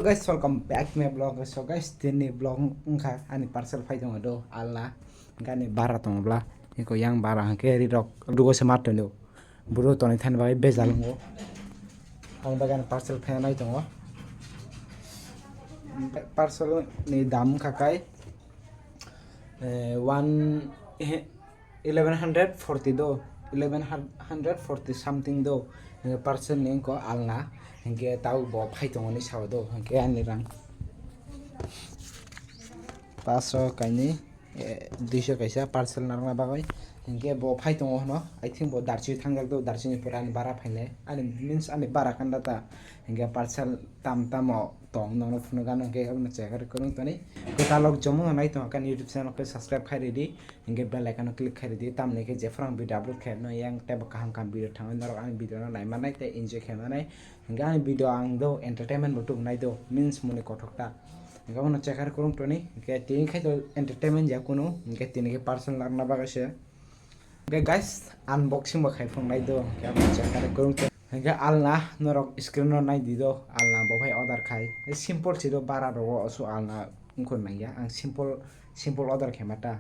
guys, welcome back to my vlog. So guys, ini vlog engka ani parcel fai dong do alna engka ni bara tong bla iko yang bara ke ri rok dugo smart do buru toni than bai bezal ngo ang bagan parcel fai nai dong parcel ni dam kakai 1140 do 1140 something do parcel ni ko alna hingga tahu bawa fai dong ni saw do hingga ani rang paso kaini 200 kaisa parcel narang bagai hingga bawa fai dong no I think bawa darsi tanggal do darsi ni puran bara faile ani means ani bara kan data hingga parcel tam tamo tong nang phunu gan hingga abna checker kurung tani katalog jomo nai to kan YouTube channel ko subscribe khai ready hingga bell icon click khai ready tam ne ke je frang video upload khai no yang tab kaham kam video thang narok ani video na nai manai te enjoy khai manai hingga ani video ang do entertainment butuk nai do means muni kothokta hingga abna checker kurung tani hingga tin khai do entertainment ja kuno hingga tin ke parcel narna bagase guys unboxing mo khai phang nai do hingga abna checker kurung hingga alna norok screen no nai di do alna bo bhai order khai simple chido bara ro so alna ungkon nai ya ang simple order khai mata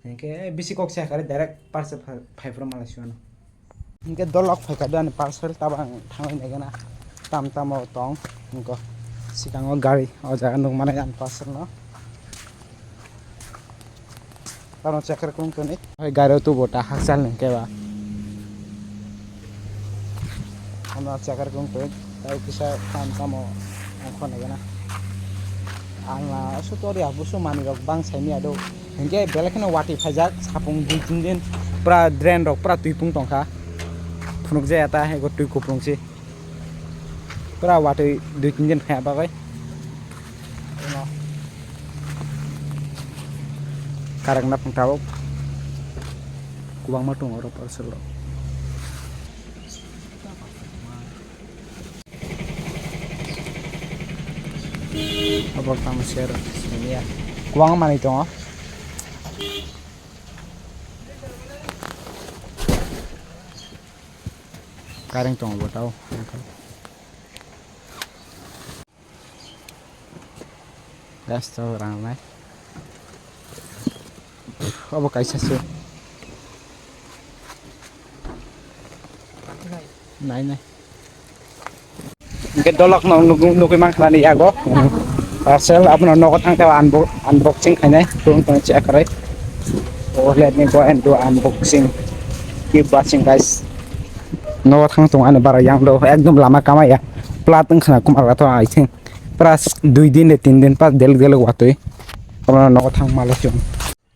hingga bisi kok cha kare direct parcel phai from malaysia no hingga dolok phai ka dan parcel tabang thangai nai gana tam tamo tong hingga sikango gari oja nung mana yan parcel no tano checker kung to ni gari tu bota haksal nang ke ba আমরা checker করতে তাই কিসা কাম কামো এখন এখানে আল্লাহ সতরি আবুসু মানি rock বাং সাইনি আদো হেনকে বেলেখানে ওয়াটি ফাইজাক সাপুং দুই তিন দিন পুরা ড্রেন রক পুরা তুইপুং টংখা ফুনুক যে এটা হেগো তুই কুপুংসি পুরা ওয়াটি দুই তিন দিন খায়া বাগাই কারেক না পুংটাও কুবাং মাটুং or Purcell abang tamu share ini ya kuang mana itu oh kareng tong buat tahu gas tahu orang lain apa kaisa sih nai cái đó là nó cái mang là đi ago parcel apno no ko thang ta unboxing khai nai tung to check kare oh let me go and do unboxing keep watching guys no thang tung an bara yang do ekdom lama kamai ya platung khana kumar to I think pras 2 din 3 din pas del watoi apno no ko thang malo chon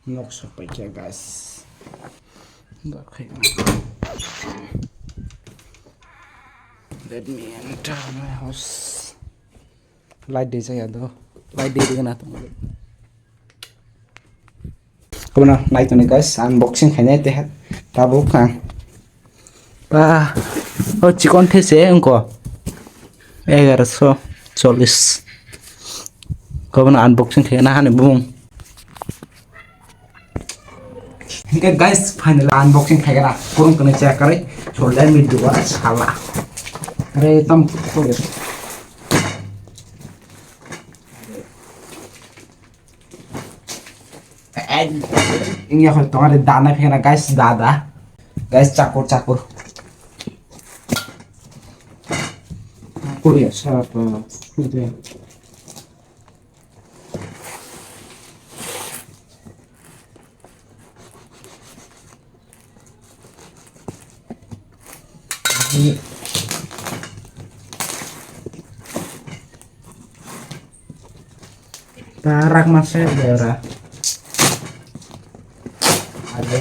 nok so pai guys ba khai let me enter my house light day saya do light day dengan atau kuna night ni guys unboxing khai nai te tabu khang ba o chikon the se unko 1140 kuna unboxing khai na hane bum hingga guys final unboxing khai gara kurung kena check kare solda mid dua salah अरे तम हो गया ini aku tong ada dana pengen guys dada guys cakur ya siapa gitu ya ini tarak masih daerah ada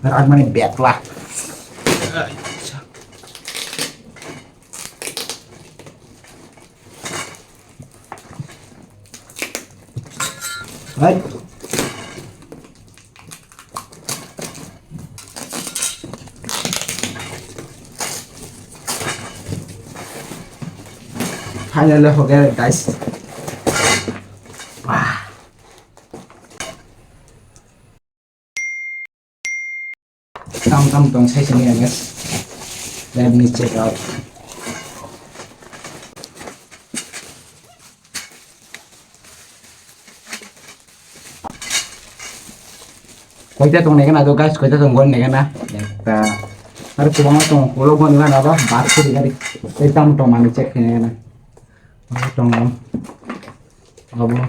tarak mana bet lah right finally हो गया guys वाह tam tong sai sini ya guys. Let me check out. Koita tong nega na do guys, koita tong gon nega na. Ekta ar kubang tong ulo gon na ba bar ko digari. Tam tong mani check nega na. Tong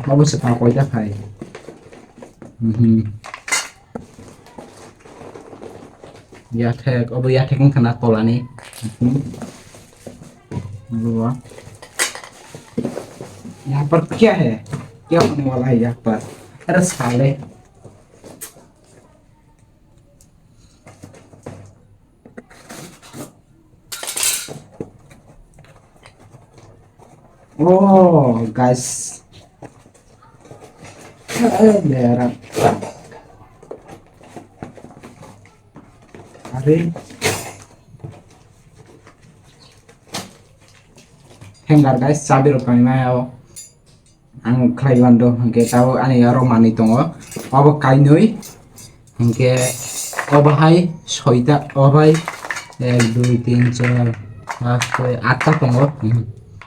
abo se pa koita khai. Ya thek abo ya thek khana tolani. वाह यहाँ पर क्या है क्या होने वाला है यहाँ पर अरे साले ओह गाइस मेरा अरे Hengar guys, sabi ro kami mayo. Ang klaiwan do, hingke tao ani aro mani tongo. Abo kainoi, hingke obo hai soita, obo hai 1 2 3 4 5 8 tongo.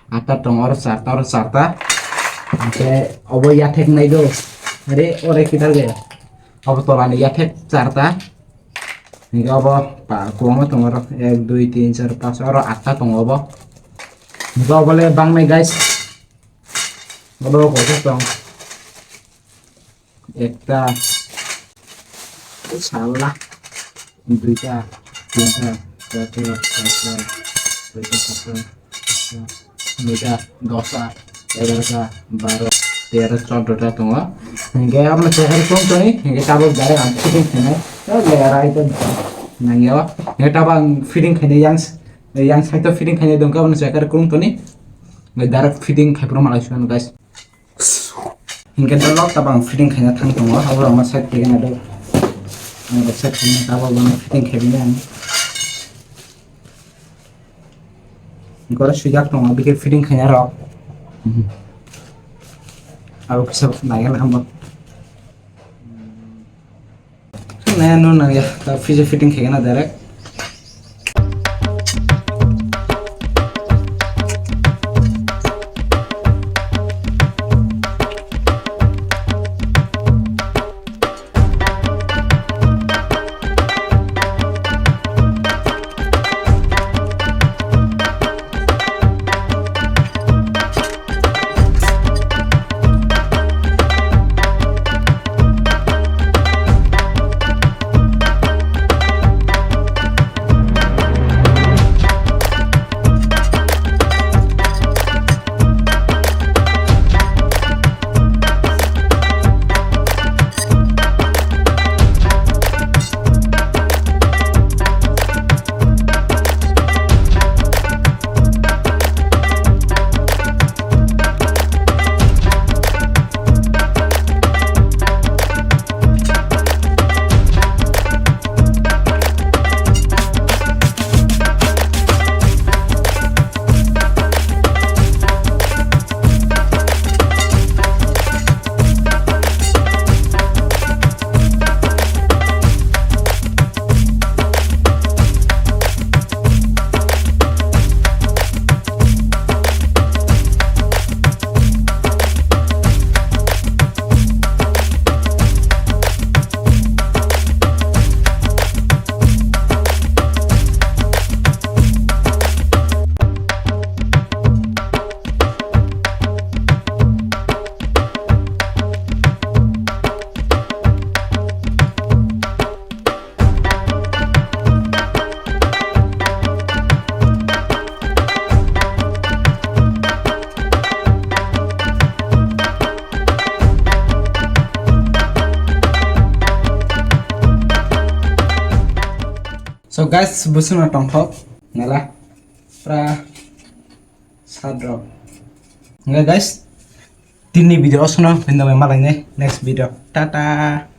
8 tongo aro 4 hingke obo ya thek nai do. Are ore kitar ge. Obo tolani ya thek 4 hingke obo pa kuamo tongo ro 1 2 3 4 5 aro 8 tongo obo. Gak boleh bang nih guys, gak boleh kocok dong. Ekta, salah, berita, dosa, baru 13-14 tunggu. Hingga apa cekar pun tuh nih, hingga tabung dari feeding kene, ya daerah itu, nangya, hingga tabung feeding kene yang satu feeding kene dong kau cekar kurung tuh nih, nggak feeding kayak pernah malaysia guys. Hingga dulu tabung feeding kene tang tunggu, awal orang set kene ada, nggak set kene tabung feeding kayak gini. Kalau sejak tunggu bikin feeding kene rok. Aku bisa naik lah kamu. Nah, nuna ya, tapi fitting kayak gini direct. So guys, busu na tongkok ngala pra sadro. Nggak guys, tini video osno pindah memang next video. Tata.